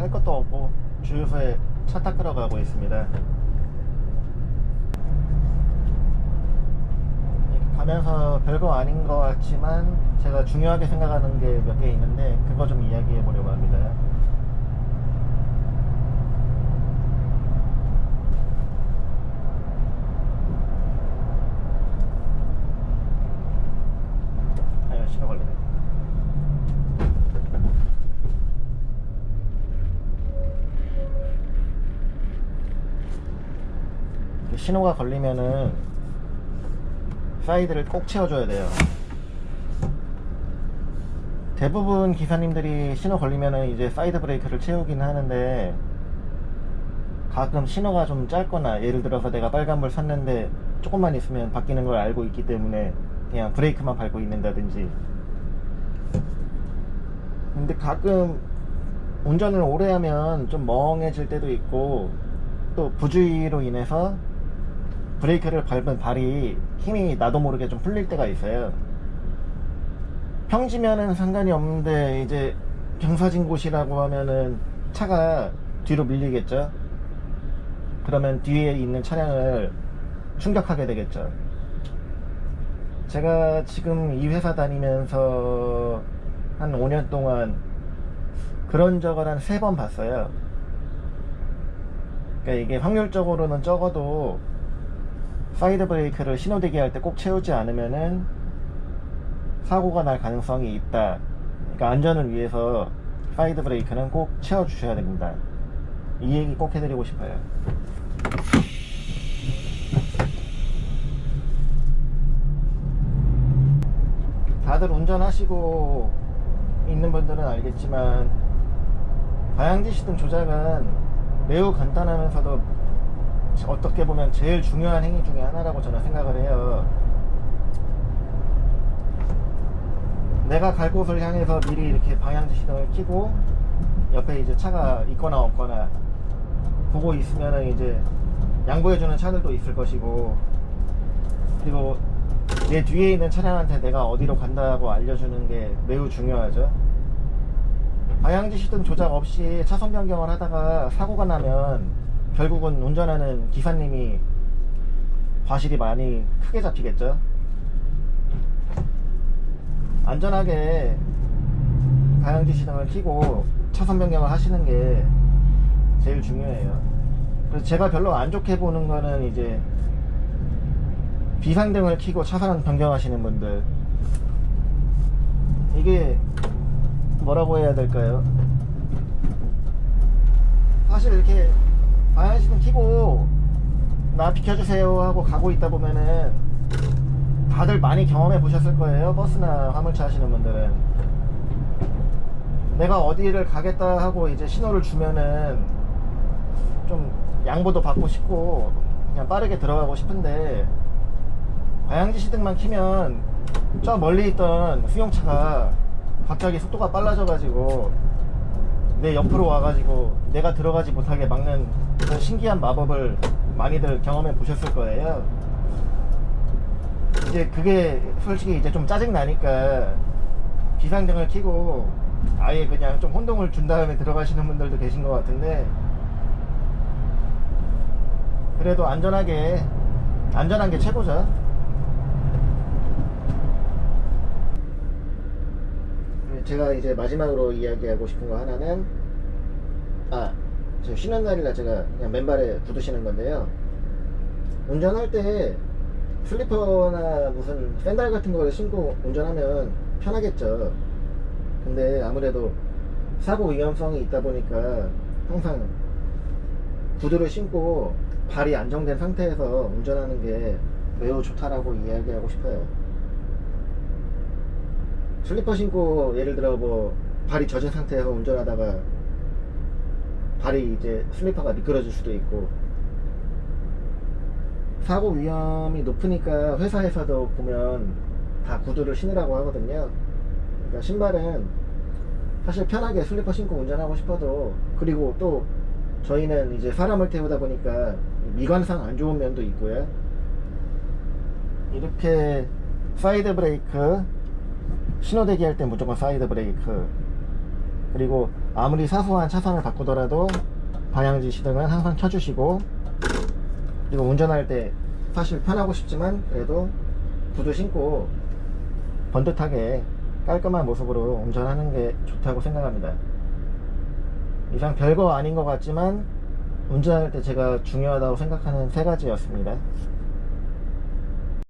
할 것도 없고 주유소에 차 닦으러 가고 있습니다. 이렇게 가면서 별거 아닌 것 같지만 제가 중요하게 생각하는 게 몇 개 있는데 그거 좀 이야기해 보려고 합니다. 아유, 신호 걸리네. 신호가 걸리면은 사이드를 꼭 채워줘야 돼요. 대부분 기사님들이 신호 걸리면은 이제 사이드 브레이크를 채우긴 하는데 가끔 신호가 좀 짧거나 예를 들어서 내가 빨간불 섰는데 조금만 있으면 바뀌는 걸 알고 있기 때문에 그냥 브레이크만 밟고 있는다든지. 근데 가끔 운전을 오래 하면 좀 멍해질 때도 있고 또 부주의로 인해서 브레이크를 밟은 발이 힘이 나도 모르게 좀 풀릴 때가 있어요. 평지면은 상관이 없는데 이제 경사진 곳이라고 하면은 차가 뒤로 밀리겠죠. 그러면 뒤에 있는 차량을 충격하게 되겠죠. 제가 지금 이 회사 다니면서 한 5년 동안 그런 적을 한 3번 봤어요. 그러니까 이게 확률적으로는 적어도 사이드 브레이크를 신호대기 할 때 꼭 채우지 않으면은 사고가 날 가능성이 있다. 그러니까 안전을 위해서 사이드 브레이크는 꼭 채워 주셔야 됩니다. 이 얘기 꼭 해드리고 싶어요. 다들 운전하시고 있는 분들은 알겠지만 방향지 시동 조작은 매우 간단하면서도 어떻게 보면 제일 중요한 행위 중에 하나라고 저는 생각을 해요. 내가 갈 곳을 향해서 미리 이렇게 방향지 시동을 켜고 옆에 이제 차가 있거나 없거나 보고 있으면은 이제 양보해주는 차들도 있을 것이고, 그리고 내 뒤에 있는 차량한테 내가 어디로 간다고 알려주는 게 매우 중요하죠. 방향지 시동 조작 없이 차선 변경을 하다가 사고가 나면 결국은 운전하는 기사님이 과실이 많이 크게 잡히겠죠. 안전하게 방향지 시동을 켜고 차선 변경을 하시는 게 제일 중요해요. 그래서 제가 별로 안 좋게 보는 거는 이제 비상등을 켜고 차선 변경하시는 분들, 이게 뭐라고 해야 될까요? 사실 이렇게 방향시동 켜고 나 비켜주세요 하고 가고 있다 보면은 다들 많이 경험해 보셨을 거예요. 버스나 화물차 하시는 분들은 내가 어디를 가겠다 하고 이제 신호를 주면은 좀 양보도 받고 싶고 그냥 빠르게 들어가고 싶은데 방향지 시등만 켜면 저 멀리 있던 수용차가 갑자기 속도가 빨라져 가지고 내 옆으로 와가지고 내가 들어가지 못하게 막는 그런 신기한 마법을 많이들 경험해 보셨을 거예요. 이제 그게 솔직히 이제 좀 짜증 나니까 비상등을 켜고 아예 그냥 좀 혼동을 준 다음에 들어가시는 분들도 계신 것 같은데, 그래도 안전한 게 최고죠. 제가 이제 마지막으로 이야기하고 싶은 거 하나는, 저 쉬는 날이라 제가 그냥 맨발에 굳으시는 건데요. 운전할 때 슬리퍼나 무슨 샌들 같은 거를 신고 운전하면 편하겠죠. 근데 아무래도 사고 위험성이 있다 보니까 항상 구두를 신고 발이 안정된 상태에서 운전하는 게 매우 좋다라고 이야기하고 싶어요. 슬리퍼 신고 예를 들어 뭐 발이 젖은 상태에서 운전하다가 발이 이제 슬리퍼가 미끄러질 수도 있고, 사고 위험이 높으니까 회사에서도 보면 다 구두를 신으라고 하거든요. 그러니까 신발은 사실 편하게 슬리퍼 신고 운전하고 싶어도, 그리고 또 저희는 이제 사람을 태우다 보니까 미관상 안 좋은 면도 있고요. 이렇게 사이드 브레이크, 신호대기 할 때 무조건 사이드 브레이크, 그리고 아무리 사소한 차선을 바꾸더라도 방향지 시동은 항상 켜주시고, 그리고 운전할 때 사실 편하고 싶지만 그래도 구두 신고 번듯하게 깔끔한 모습으로 운전하는 게 좋다고 생각합니다. 이상 별거 아닌 것 같지만 운전할 때 제가 중요하다고 생각하는 세 가지였습니다.